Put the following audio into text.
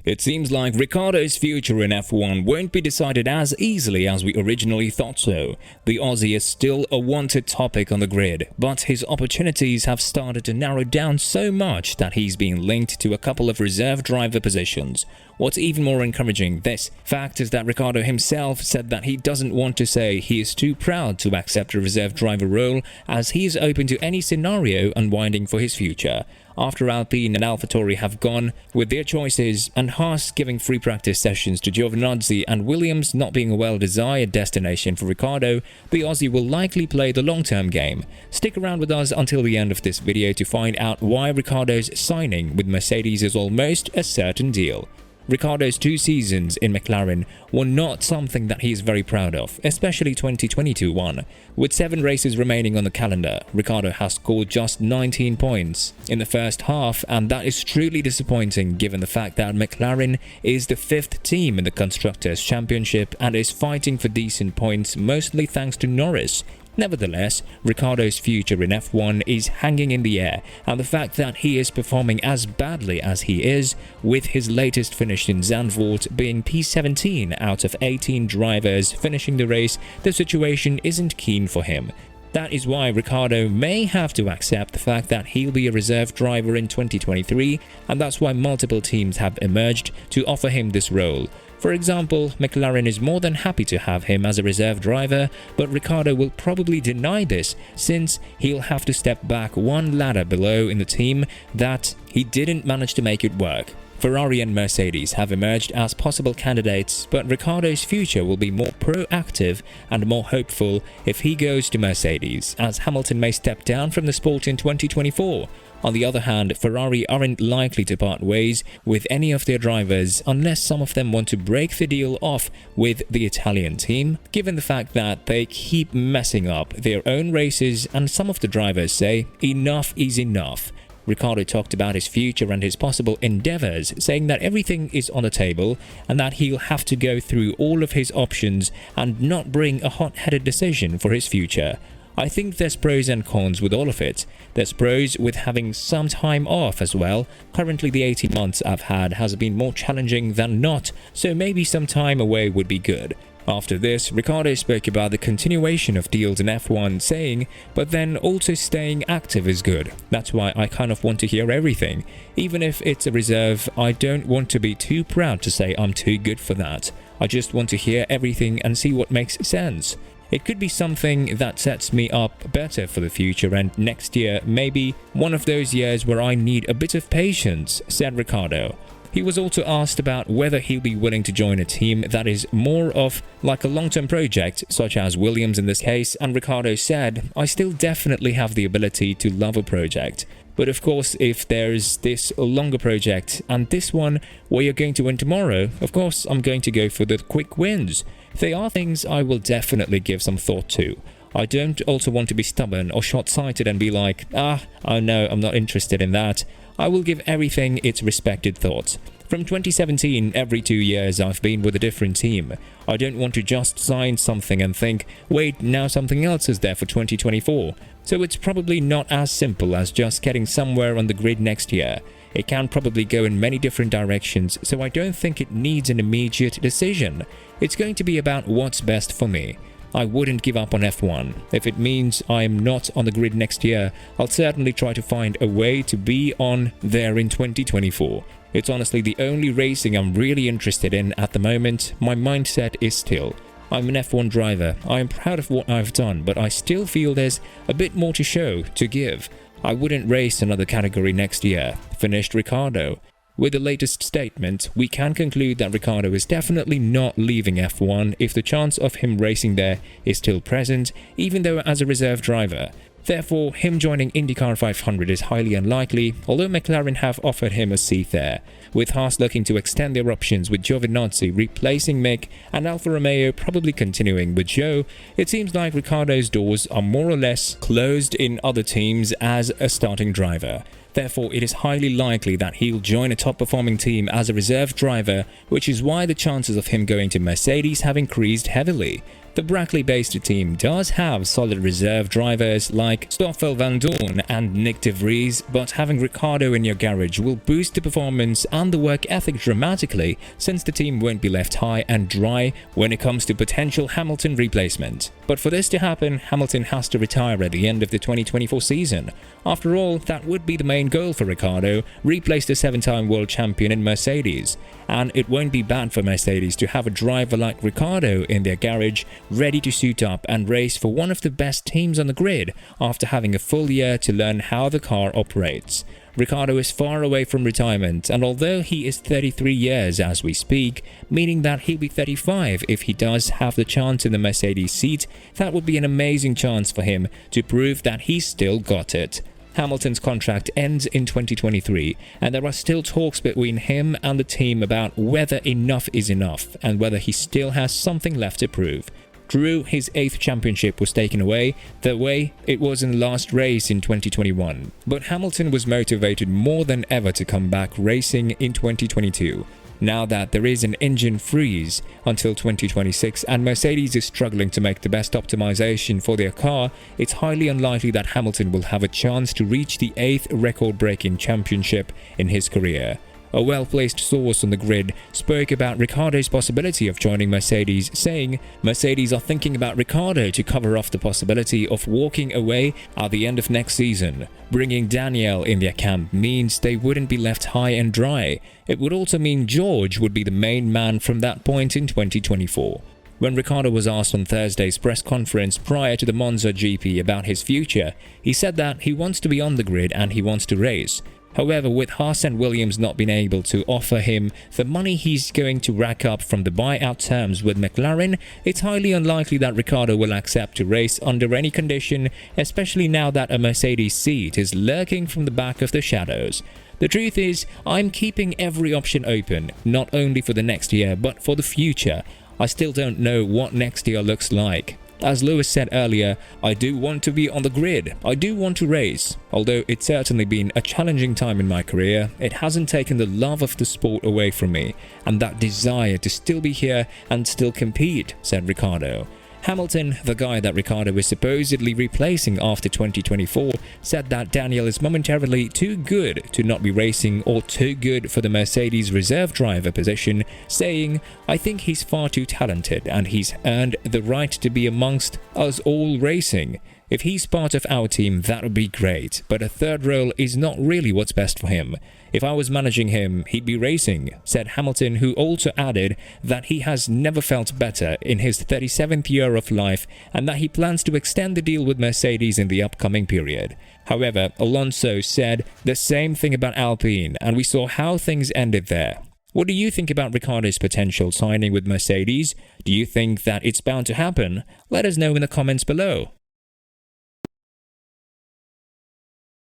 It seems like Ricciardo's future in F1 won't be decided as easily as we originally thought so. The Aussie is still a wanted topic on the grid, but his opportunities have started to narrow down so much that he's being linked to a couple of reserve driver positions. What's even more encouraging this fact is that Ricciardo himself said that he doesn't want to say he is too proud to accept a reserve driver role, as he is open to any scenario unwinding for his future. After Alpine and Alpha Tauri have gone with their choices and HAAS giving free practice sessions to Giovinazzi and Williams not being a well-desired destination for Ricciardo, the Aussie will likely play the long-term game. Stick around with us until the end of this video to find out why Ricciardo's signing with Mercedes is almost a certain deal. Ricciardo's 2 seasons in McLaren were not something that he is very proud of, especially 2022 one. With 7 races remaining on the calendar, Ricciardo has scored just 19 points in the first half, and that is truly disappointing given the fact that McLaren is the 5th team in the Constructors' Championship and is fighting for decent points mostly thanks to Norris. Nevertheless, Ricciardo's future in F1 is hanging in the air, and the fact that he is performing as badly as he is, with his latest finish in Zandvoort being P17 out of 18 drivers finishing the race, the situation isn't keen for him. That is why Ricciardo may have to accept the fact that he'll be a reserve driver in 2023, and that's why multiple teams have emerged to offer him this role. For example, McLaren is more than happy to have him as a reserve driver, but Ricciardo will probably deny this since he'll have to step back one ladder below in the team that he didn't manage to make it work. Ferrari and Mercedes have emerged as possible candidates, but Ricciardo's future will be more proactive and more hopeful if he goes to Mercedes, as Hamilton may step down from the sport in 2024. On the other hand, Ferrari aren't likely to part ways with any of their drivers unless some of them want to break the deal off with the Italian team, given the fact that they keep messing up their own races and some of the drivers say enough is enough. Ricciardo talked about his future and his possible endeavours, saying that everything is on the table and that he'll have to go through all of his options and not bring a hot-headed decision for his future. I think there's pros and cons with all of it. There's pros with having some time off as well. Currently the 18 months I've had has been more challenging than not, so maybe some time away would be good. After this, Ricciardo spoke about the continuation of deals in F1, saying, but then also staying active is good. That's why I kind of want to hear everything. Even if it's a reserve, I don't want to be too proud to say I'm too good for that. I just want to hear everything and see what makes sense. It could be something that sets me up better for the future, and next year maybe one of those years where I need a bit of patience, said Ricciardo. He was also asked about whether he'll be willing to join a team that is more of like a long-term project, such as Williams in this case, and Ricciardo said, I still definitely have the ability to love a project. But of course, if there's this longer project and this one where you're going to win tomorrow, of course I'm going to go for the quick wins. They are things I will definitely give some thought to. I don't also want to be stubborn or short-sighted and be like, oh no, I'm not interested in that. I will give everything its respected thought. From 2017, every 2 years I've been with a different team. I don't want to just sign something and think, wait, now something else is there for 2024. So it's probably not as simple as just getting somewhere on the grid next year. It can probably go in many different directions, so I don't think it needs an immediate decision. It's going to be about what's best for me. I wouldn't give up on F1. If it means I'm not on the grid next year, I'll certainly try to find a way to be on there in 2024. It's honestly the only racing I'm really interested in at the moment. My mindset is still, I'm an F1 driver. I am proud of what I've done, but I still feel there's a bit more to show, to give. I wouldn't race another category next year, finished Ricciardo. With the latest statement, we can conclude that Ricciardo is definitely not leaving F1 if the chance of him racing there is still present, even though as a reserve driver. Therefore, him joining IndyCar 500 is highly unlikely, although McLaren have offered him a seat there. With HAAS looking to extend their options with Giovinazzi replacing Mick and Alfa Romeo probably continuing with Joe, it seems like Ricciardo's doors are more or less closed in other teams as a starting driver. Therefore, it is highly likely that he'll join a top-performing team as a reserve driver, which is why the chances of him going to Mercedes have increased heavily. The Brackley-based team does have solid reserve drivers like Stoffel Van Dorn and Nick de Vries, but having Ricciardo in your garage will boost the performance and the work ethic dramatically, since the team won't be left high and dry when it comes to potential Hamilton replacement. But for this to happen, Hamilton has to retire at the end of the 2024 season. After all, that would be the main goal for Ricciardo: replace the 7-time world champion in Mercedes. And it won't be bad for Mercedes to have a driver like Ricciardo in their garage, ready to suit up and race for one of the best teams on the grid after having a full year to learn how the car operates. Ricciardo is far away from retirement, and although he is 33 years as we speak, meaning that he'll be 35 if he does have the chance in the Mercedes seat, that would be an amazing chance for him to prove that he's still got it. Hamilton's contract ends in 2023, and there are still talks between him and the team about whether enough is enough and whether he still has something left to prove. True, his 8th championship was taken away the way it was in the last race in 2021, but Hamilton was motivated more than ever to come back racing in 2022. Now that there is an engine freeze until 2026 and Mercedes is struggling to make the best optimization for their car, it's highly unlikely that Hamilton will have a chance to reach the 8th record-breaking championship in his career. A well-placed source on the grid spoke about Ricciardo's possibility of joining Mercedes, saying, "Mercedes are thinking about Ricciardo to cover off the possibility of walking away at the end of next season. Bringing Daniel in their camp means they wouldn't be left high and dry. It would also mean George would be the main man from that point in 2024. When Ricciardo was asked on Thursday's press conference prior to the Monza GP about his future, he said that he wants to be on the grid and he wants to race. However, with HAAS and Williams not being able to offer him the money he's going to rack up from the buyout terms with McLaren, it's highly unlikely that Ricciardo will accept to race under any condition, especially now that a Mercedes seat is lurking from the back of the shadows. The truth is, I'm keeping every option open, not only for the next year, but for the future. I still don't know what next year looks like. As Lewis said earlier, I do want to be on the grid, I do want to race. Although it's certainly been a challenging time in my career, it hasn't taken the love of the sport away from me, and that desire to still be here and still compete," said Ricciardo. Hamilton, the guy that Ricciardo is supposedly replacing after 2024, said that Daniel is momentarily too good to not be racing or too good for the Mercedes reserve driver position, saying, "I think he's far too talented and he's earned the right to be amongst us all racing. If he's part of our team, that would be great, but a third role is not really what's best for him. If I was managing him, he'd be racing," said Hamilton, who also added that he has never felt better in his 37th year of life and that he plans to extend the deal with Mercedes in the upcoming period. However, Alonso said the same thing about Alpine, and we saw how things ended there. What do you think about Ricciardo's potential signing with Mercedes? Do you think that it's bound to happen? Let us know in the comments below.